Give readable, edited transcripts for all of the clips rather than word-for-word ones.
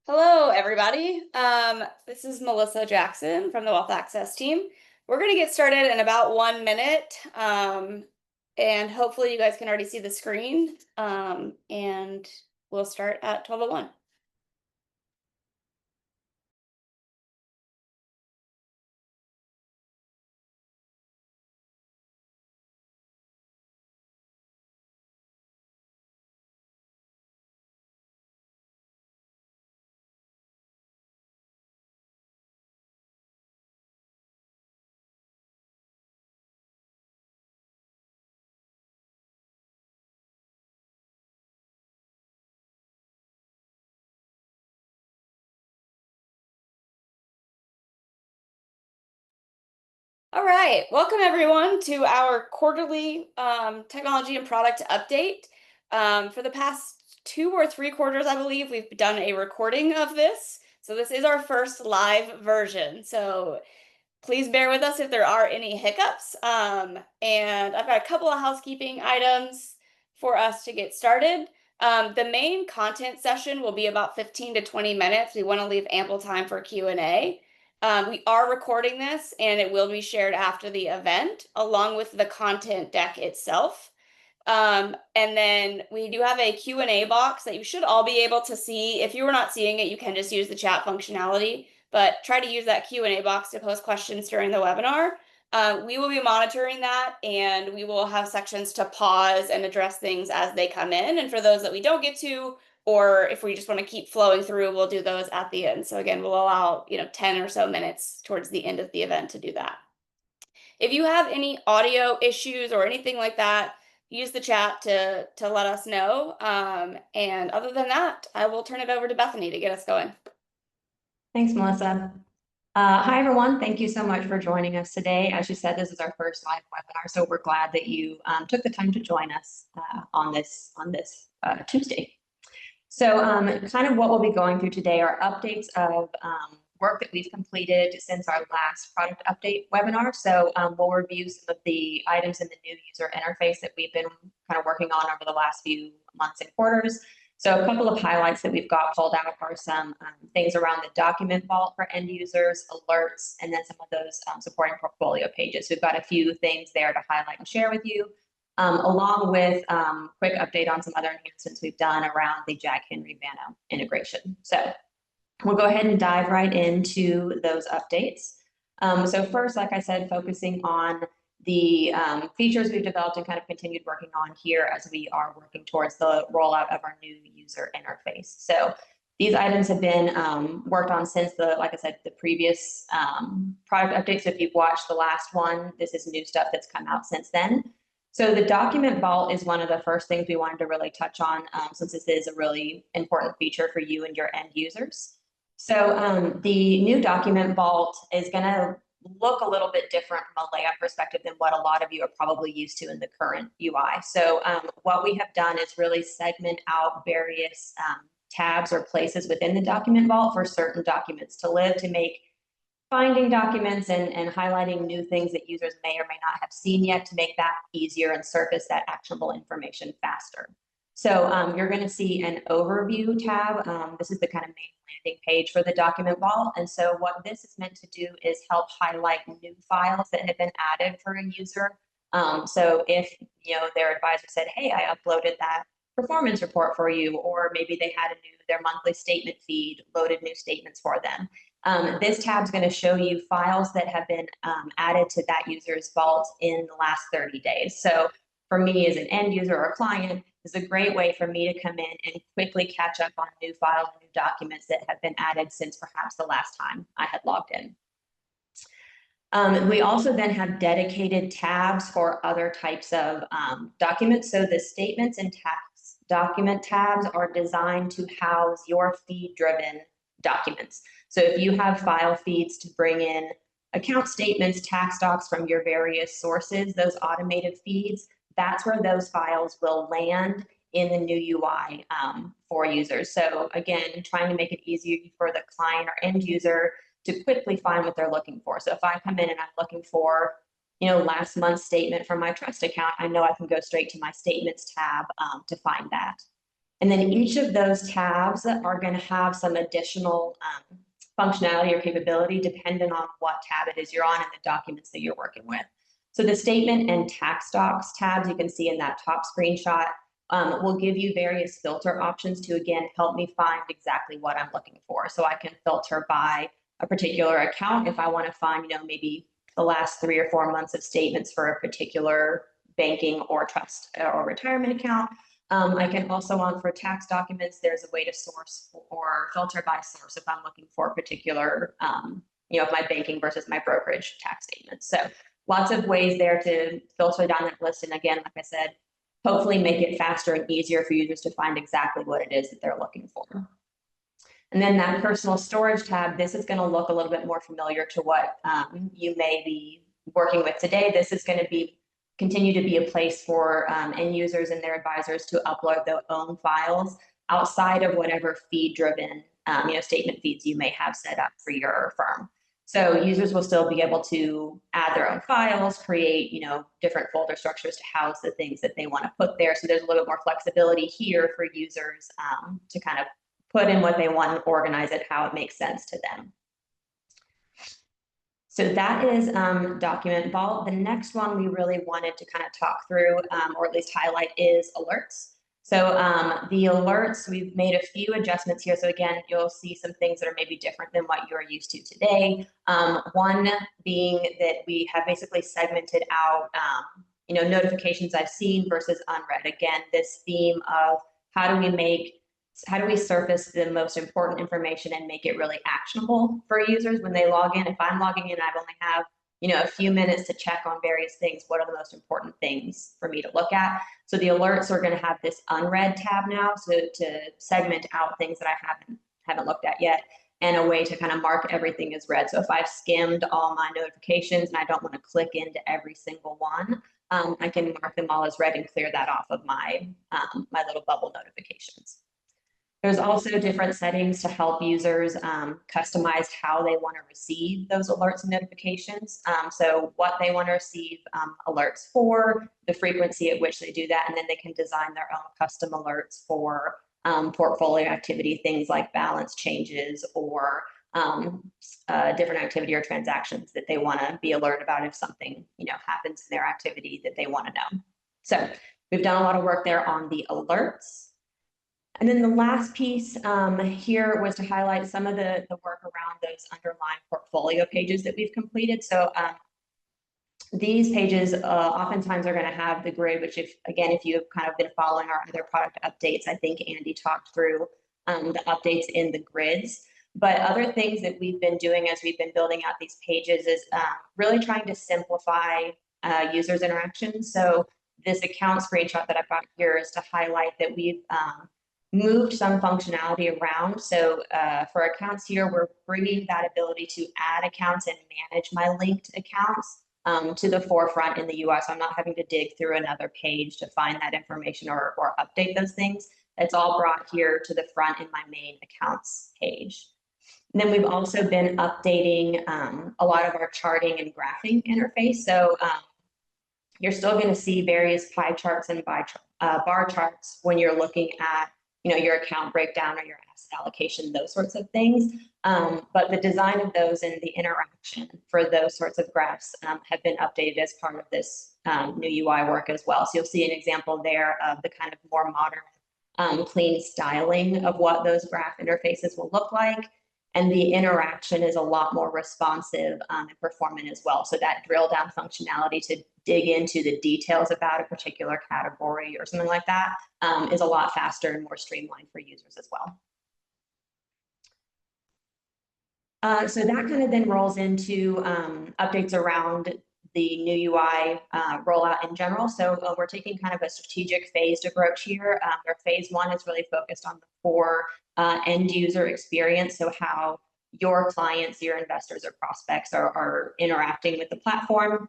Hello, everybody. This is Melissa Jackson from the Wealth Access team. We're going to get started in about 1 minute, and hopefully you guys can already see the screen, and we'll start at 12:01. All right, welcome everyone to our quarterly technology and product update. For the past 2 or 3 quarters, I believe, we've done a recording of this. So this is our first live version. So please bear with us if there are any hiccups. And I've got a couple of housekeeping items for us to get started. The main content session will be about 15 to 20 minutes. We want to leave ample time for Q&A. We are recording this and it will be shared after the event along with the content deck itself. And then we do have a Q&A box that you should all be able to see. If you were not seeing it, you can just use the chat functionality, but try to use that Q&A box to post questions during the webinar. We will be monitoring that and we will have sections to pause and address things as they come in. And for those that we don't get to, or if we just want to keep flowing through, we'll do those at the end. So again, we'll allow 10 or so minutes towards the end of the event to do that. If you have any audio issues or anything like that, use the chat to let us know. And other than that, I will turn it over to Bethany to get us going. Thanks, Melissa. Hi, everyone. Thank you so much for joining us today. As you said, this is our first live webinar, so we're glad that you took the time to join us on this Tuesday. So kind of what we'll be going through today are updates of work that we've completed since our last product update webinar. So we'll review some of the items in the new user interface that we've been kind of working on over the last few months and quarters. So a couple of highlights that we've got pulled out are some things around the document vault for end users, alerts, and then some of those supporting portfolio pages. We've got a few things there to highlight and share with you, along with quick update on some other enhancements we've done around the Jack Henry Vano integration. So we'll go ahead and dive right into those updates. So first, like I said, focusing on the features we've developed and kind of continued working on here as we are working towards the rollout of our new user interface. So these items have been worked on since like I said, the previous product update. So if you've watched the last one, this is new stuff that's come out since then. So the document vault is one of the first things we wanted to really touch on since this is a really important feature for you and your end users. So the new document vault is going to look a little bit different from a layout perspective than what a lot of you are probably used to in the current UI. So what we have done is really segment out various tabs or places within the document vault for certain documents to live, to make finding documents and highlighting new things that users may or may not have seen yet, to make that easier and surface that actionable information faster. So you're going to see an overview tab. This is the kind of main landing page for the document vault. And so what this is meant to do is help highlight new files that have been added for a user. So if their advisor said, hey, I uploaded that performance report for you, or maybe they had their monthly statement feed, loaded new statements for them. This tab is going to show you files that have been added to that user's vault in the last 30 days. So for me as an end user or client, is a great way for me to come in and quickly catch up on new files and new documents that have been added since perhaps the last time I had logged in. We also then have dedicated tabs for other types of documents. So the statements and tax document tabs are designed to house your feed-driven documents. So if you have file feeds to bring in account statements, tax docs from your various sources, those automated feeds, that's where those files will land in the new UI for users. So again, trying to make it easier for the client or end user to quickly find what they're looking for. So if I come in and I'm looking for, last month's statement from my trust account, I know I can go straight to my statements tab to find that. And then each of those tabs are going to have some additional functionality or capability dependent on what tab it is you're on and the documents that you're working with. So the statement and tax docs tabs you can see in that top screenshot will give you various filter options to, again, help me find exactly what I'm looking for. So I can filter by a particular account if I want to find, maybe the last 3 or 4 months of statements for a particular banking or trust or retirement account. I can also, for tax documents, there's a way to source or filter by source if I'm looking for a particular, my banking versus my brokerage tax statements. So lots of ways there to filter down that list. And again, like I said, hopefully make it faster and easier for users to find exactly what it is that they're looking for. And then that personal storage tab, this is going to look a little bit more familiar to what you may be working with today. This is going to continue to be a place for end users and their advisors to upload their own files outside of whatever feed-driven statement feeds you may have set up for your firm. So users will still be able to add their own files, create different folder structures to house the things that they want to put there. So there's a little bit more flexibility here for users to kind of put in what they want and organize it how it makes sense to them. So that is Document Vault. The next one we really wanted to kind of talk through, or at least highlight, is alerts. So the alerts, we've made a few adjustments here. So again, you'll see some things that are maybe different than what you're used to today. One being that we have basically segmented out, notifications I've seen versus unread. Again, this theme of how do we surface the most important information and make it really actionable for users when they log in. If I'm logging in, I've only have a few minutes to check on various things. What are the most important things for me to look at? So the alerts are going to have this unread tab now, so to segment out things that I haven't looked at yet, and a way to kind of mark everything as read. So if I've skimmed all my notifications and I don't want to click into every single one, I can mark them all as read and clear that off of my my little bubble notifications. There's also different settings to help users customize how they want to receive those alerts and notifications. So what they want to receive alerts for, the frequency at which they do that, and then they can design their own custom alerts for portfolio activity, things like balance changes or different activity or transactions that they want to be alerted about if something happens in their activity that they want to know. So we've done a lot of work there on the alerts. And then the last piece here was to highlight some of the work around those underlying portfolio pages that we've completed. So these pages oftentimes are going to have the grid, which if you've kind of been following our other product updates, I think Andy talked through the updates in the grids. But other things that we've been doing as we've been building out these pages is really trying to simplify users' interactions. So this account screenshot that I've got here is to highlight that we've moved some functionality around. So for accounts here, we're bringing that ability to add accounts and manage my linked accounts to the forefront in the UI. So I'm not having to dig through another page to find that information or update those things. It's all brought here to the front in my main accounts page. And then we've also been updating a lot of our charting and graphing interface. So you're still going to see various pie charts and bar charts when you're looking at your account breakdown or your asset allocation, those sorts of things. But the design of those and the interaction for those sorts of graphs have been updated as part of this new UI work as well. So you'll see an example there of the kind of more modern, clean styling of what those graph interfaces will look like. And the interaction is a lot more responsive and performant as well. So that drill down functionality to dig into the details about a particular category or something like that is a lot faster and more streamlined for users as well. So that kind of then rolls into updates around the new UI rollout in general. So we're taking kind of a strategic phased approach here. Our phase 1 is really focused on the core end user experience. So how your clients, your investors or prospects are interacting with the platform.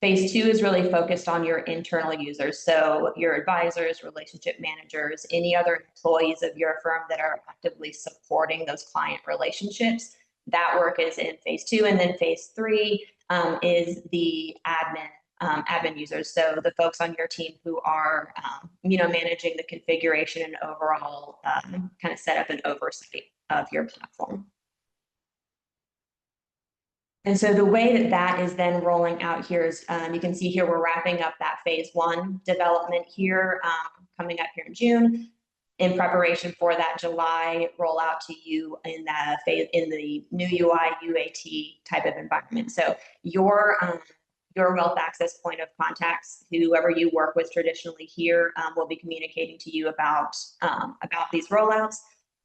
Phase 2 is really focused on your internal users. So your advisors, relationship managers, any other employees of your firm that are actively supporting those client relationships. That work is in phase 2. And then phase 3 is the admin admin users. So the folks on your team who are, managing the configuration and overall kind of setup and oversight of your platform. And so the way that is then rolling out here is, you can see here, we're wrapping up that phase 1 development here, coming up here in June, in preparation for that July rollout to you in the new UI UAT type of environment. So your wealth access point of contacts, whoever you work with traditionally here, will be communicating to you about these rollouts.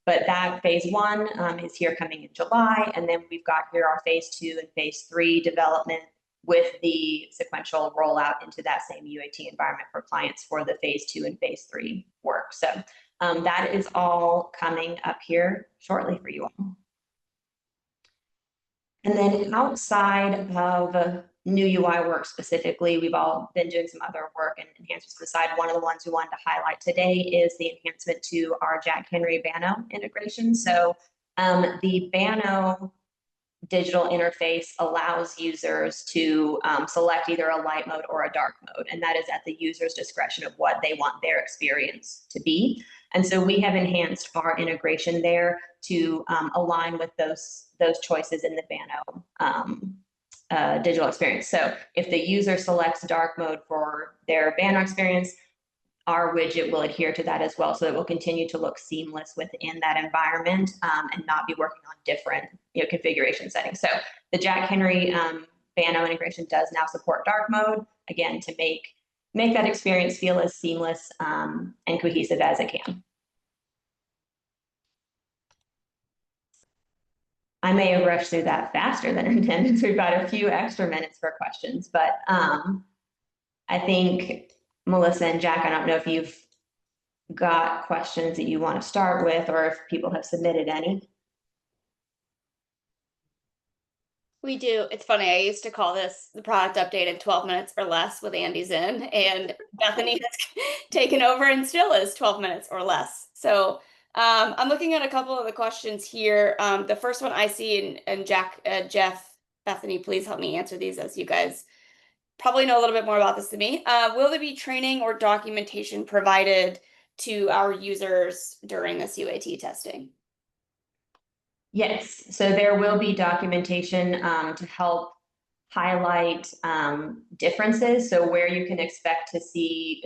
But that phase 1 is here coming in July, and then we've got here our phase 2 and phase 3 development with the sequential rollout into that same UAT environment for clients for the phase 2 and phase 3 work. So that is all coming up here shortly for you all. And then outside of new UI work specifically, we've all been doing some other work and enhancements to the side. One of the ones we wanted to highlight today is the enhancement to our Jack Henry Banno integration. So the Banno digital interface allows users to select either a light mode or a dark mode, and that is at the user's discretion of what they want their experience to be. And so we have enhanced our integration there to align with those choices in the Banno digital experience. So if the user selects dark mode for their Banno experience, our widget will adhere to that as well. So it will continue to look seamless within that environment and not be working on different configuration settings. So the Jack Henry Banno integration does now support dark mode, again, to make that experience feel as seamless and cohesive as it can. I may have rushed through that faster than intended, so we've got a few extra minutes for questions, but I think Melissa and Jack, I don't know if you've got questions that you want to start with or if people have submitted any. We do. It's funny. I used to call this the product update in 12 minutes or less with Andy's in, and Bethany has taken over and still is 12 minutes or less. So I'm looking at a couple of the questions here. The first one I see, and Jack, Jeff, Bethany, please help me answer these as you guys probably know a little bit more about this than me. Will there be training or documentation provided to our users during this UAT testing? Yes, so there will be documentation to help highlight differences. So where you can expect to see,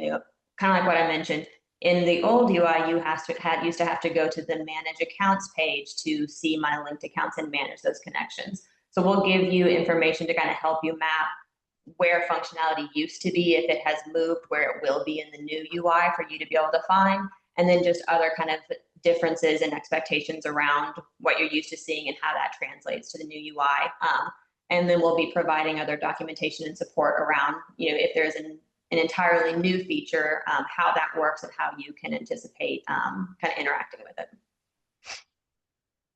kind of like what I mentioned, in the old UI, you used to have to go to the manage accounts page to see my linked accounts and manage those connections. So we'll give you information to kind of help you map where functionality used to be, if it has moved, where it will be in the new UI for you to be able to find, and then just other kind of differences and expectations around what you're used to seeing and how that translates to the new UI. And then we'll be providing other documentation and support around, if there's an entirely new feature, how that works and how you can anticipate kind of interacting with it.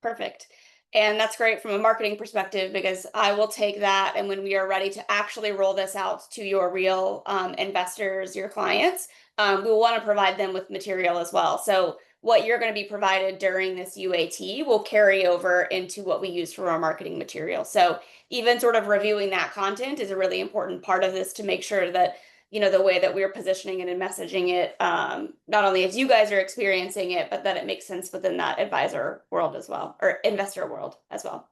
Perfect. And that's great from a marketing perspective, because I will take that, and when we are ready to actually roll this out to your real investors, your clients, we will want to provide them with material as well. So what you're going to be provided during this UAT will carry over into what we use for our marketing material. So even sort of reviewing that content is a really important part of this, to make sure that the way that we're positioning it and messaging it, not only as you guys are experiencing it, but that it makes sense within that advisor world as well, or investor world as well.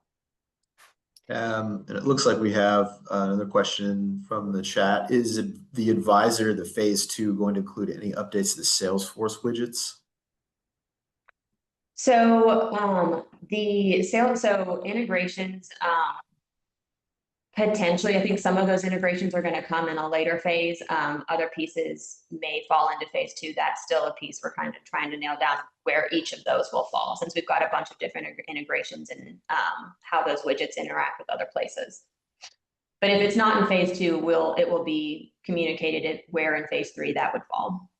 And it looks like we have another question from the chat. Is the advisor, the phase 2, going to include any updates to the Salesforce widgets? So so integrations, potentially, I think some of those integrations are going to come in a later phase. Other pieces may fall into phase 2. That's still a piece we're kind of trying to nail down where each of those will fall, since we've got a bunch of different integrations and how those widgets interact with other places. But if it's not in phase 2, it will be communicated where in phase 3 that would fall.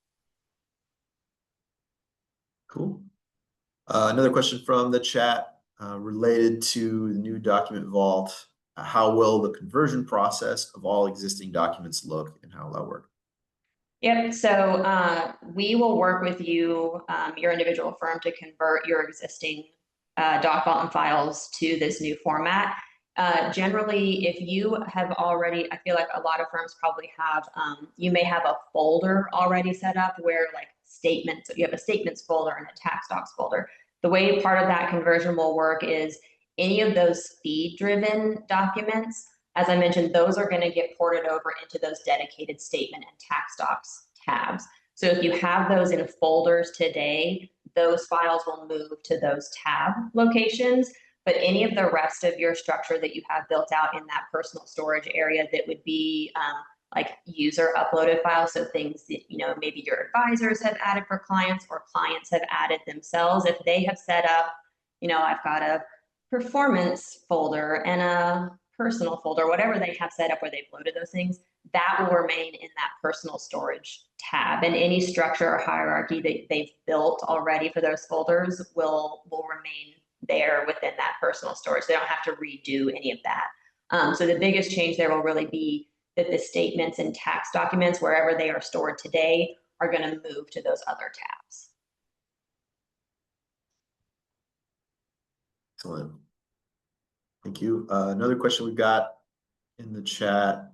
Cool. Another question from the chat related to the new document vault. How will the conversion process of all existing documents look, and how will that work? Yep, so we will work with you, your individual firm, to convert your existing doc vault and files to this new format. Generally, if you have already, I feel like a lot of firms probably have, you may have a folder already set up where like statements, you have a statements folder and a tax docs folder. The way part of that conversion will work is any of those speed-driven documents, as I mentioned, those are going to get ported over into those dedicated statement and tax docs tabs. So if you have those in folders today, those files will move to those tab locations. But any of the rest of your structure that you have built out in that personal storage area that would be like user uploaded files, so things that, you know, maybe your advisors have added for clients or clients have added themselves, if they have set up, you know, I've got a performance folder and a personal folder, whatever they have set up where they've loaded those things, that will remain in that personal storage tab. And any structure or hierarchy that they've built already for those folders will remain there within that personal storage. They don't have to redo any of that. So the biggest change there will really be that the statements and tax documents, wherever they are stored today, are going to move to those other tabs. Excellent. Thank you. Another question we've got in the chat.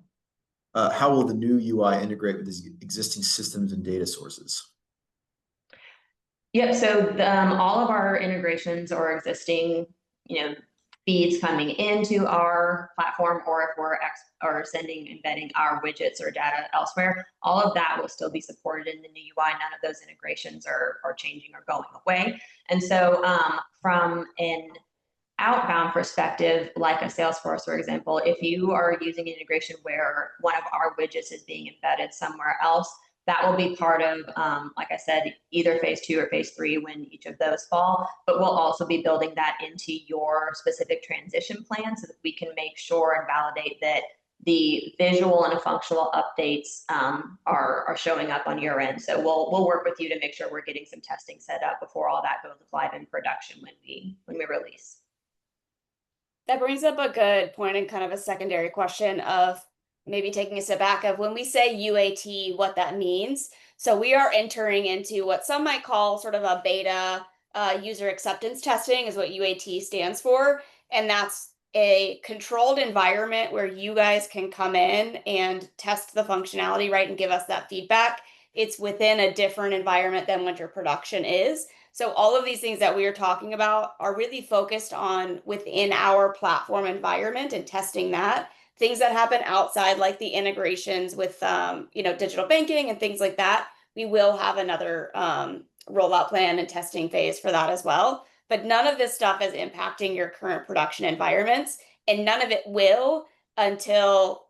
How will the new UI integrate with these existing systems and data sources? Yep, so all of our integrations or existing, you know, feeds coming into our platform, or if we're embedding our widgets or data elsewhere, all of that will still be supported in the new UI. None of those integrations are changing or going away. And so from an outbound perspective, like a Salesforce, for example, if you are using an integration where one of our widgets is being embedded somewhere else, that will be part of, like I said, either phase 2 or phase 3 when each of those fall, but we'll also be building that into your specific transition plan so that we can make sure and validate that the visual and functional updates are showing up on your end. So we'll work with you to make sure we're getting some testing set up before all that goes live in production when we release. That brings up a good point and kind of a secondary question of maybe taking a step back of when we say UAT, what that means. So we are entering into what some might call sort of a beta user acceptance testing is what UAT stands for. And that's a controlled environment where you guys can come in and test the functionality, right, and give us that feedback. It's within a different environment than what your production is. So all of these things that we are talking about are really focused on within our platform environment and testing that. Things that happen outside, like the integrations with digital banking and things like that, we will have another rollout plan and testing phase for that as well. But none of this stuff is impacting your current production environments, and none of it will until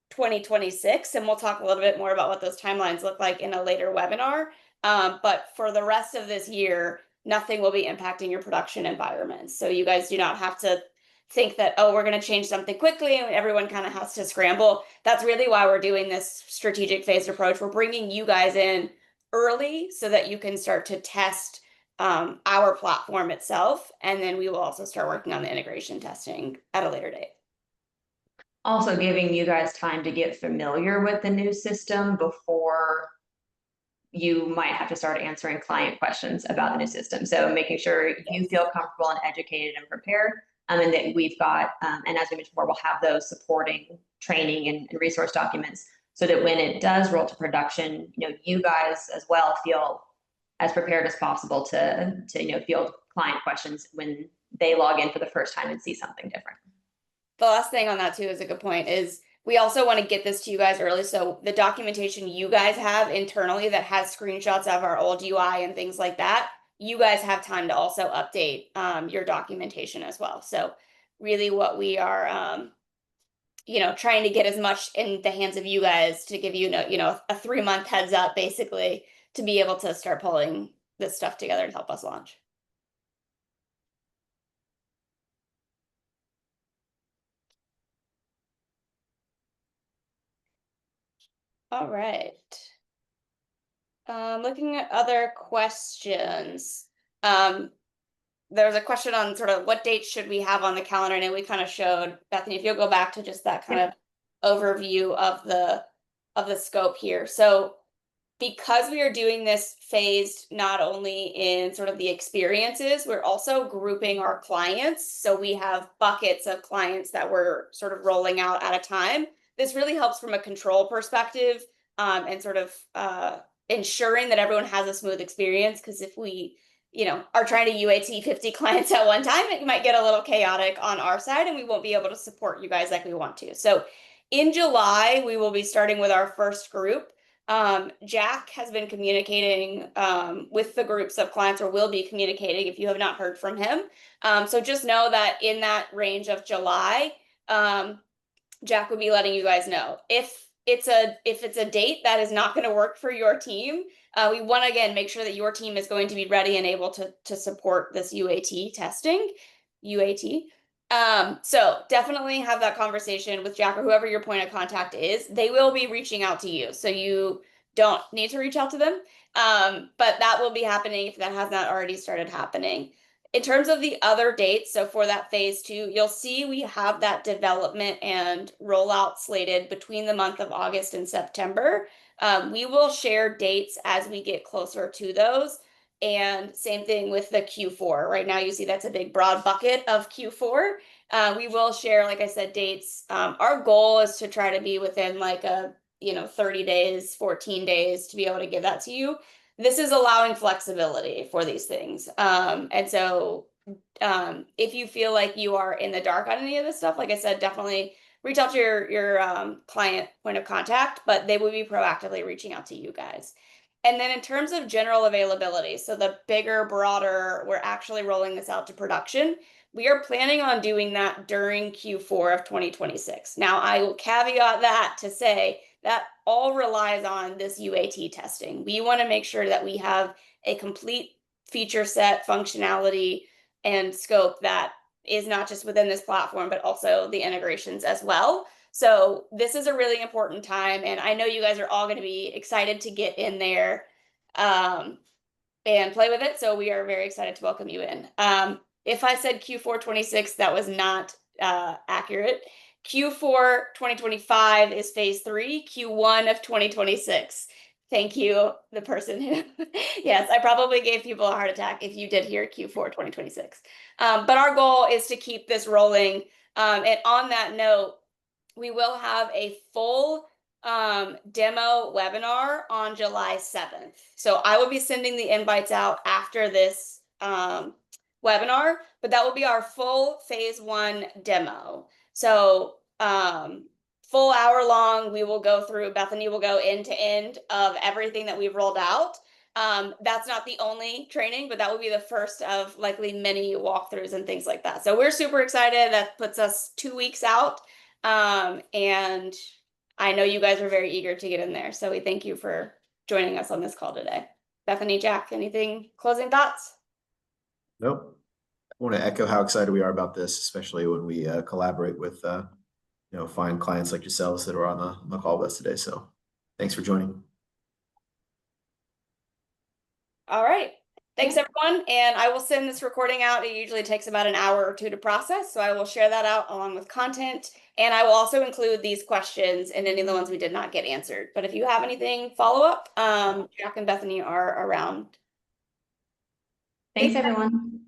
2026. And we'll talk a little bit more about what those timelines look like in a later webinar. But for the rest of this year, nothing will be impacting your production environments. So you guys do not have to think that, oh, we're going to change something quickly and everyone kind of has to scramble. That's really why we're doing this strategic phased approach. We're bringing you guys in early so that you can start to test our platform itself. And then we will also start working on the integration testing at a later date. Also giving you guys time to get familiar with the new system before you might have to start answering client questions about the new system. So making sure you feel comfortable and educated and prepared. And that we've got, and as we mentioned before, we'll have those supporting training and resource documents so that when it does roll to production, you guys as well feel as prepared as possible to field client questions when they log in for the first time and see something different. The last thing on that too is a good point is we also want to get this to you guys early. So the documentation you guys have internally that has screenshots of our old UI and things like that, you guys have time to also update your documentation as well. So really what we are, trying to get as much in the hands of you guys to give you, a 3-month heads up basically to be able to start pulling this stuff together to help us launch. All right. Looking at other questions. There's a question on sort of what dates should we have on the calendar. I know we kind of showed, Bethany, if you'll go back to just that kind of overview of the scope here. So because we are doing this phased not only in sort of the experiences, we're also grouping our clients. So we have buckets of clients that we're sort of rolling out at a time. This really helps from a control perspective, and sort of ensuring that everyone has a smooth experience. Because if we, are trying to UAT 50 clients at one time, it might get a little chaotic on our side and we won't be able to support you guys like we want to. So in July, we will be starting with our first group. Jack has been communicating with the groups of clients, or will be communicating if you have not heard from him. So just know that in that range of July, Jack would be letting you guys know. If it's a date that is not going to work for your team, we want to again make sure that your team is going to be ready and able to support this UAT testing. UAT. So definitely have that conversation with Jack or whoever your point of contact is. They will be reaching out to you, so you don't need to reach out to them. But that will be happening if that has not already started happening. In terms of the other dates, so for that phase 2, you'll see we have that development and rollout slated between the month of August and September. We will share dates as we get closer to those. And same thing with the Q4. Right now, you see that's a big broad bucket of Q4. We will share, like I said, dates. Our goal is to try to be within like a 30 days, 14 days to be able to give that to you. This is allowing flexibility for these things. And so if you feel like you are in the dark on any of this stuff, like I said, definitely reach out to your client point of contact, but they will be proactively reaching out to you guys. And then in terms of general availability, so the bigger, broader, we're actually rolling this out to production. We are planning on doing that during Q4 of 2026. Now, I will caveat that to say that all relies on this UAT testing. We want to make sure that we have a complete feature set, functionality, and scope that is not just within this platform, but also the integrations as well. So this is a really important time, and I know you guys are all going to be excited to get in there and play with it. So we are very excited to welcome you in. If I said Q4 26, that was not accurate. Q4 2025 is phase 3, Q1 of 2026. Thank you, the person who, yes, I probably gave people a heart attack if you did hear Q4 2026. But our goal is to keep this rolling. And on that note, we will have a full demo webinar on July 7th. So I will be sending the invites out after this webinar, but that will be our full phase 1 demo. So full hour long, we will go through, Bethany will go end to end of everything that we've rolled out. That's not the only training, but that will be the first of likely many walkthroughs and things like that. So we're super excited. That puts us 2 weeks out. And I know you guys are very eager to get in there. So we thank you for joining us on this call today. Bethany, Jack, anything, closing thoughts? Nope. I want to echo how excited we are about this, especially when we collaborate with fine clients like yourselves that are on the call with us today. So thanks for joining. All right. Thanks, everyone. And I will send this recording out. It usually takes about an hour or 2 to process. So I will share that out along with content. And I will also include these questions and any of the ones we did not get answered. But if you have anything follow up, Jack and Bethany are around. Thanks, everyone.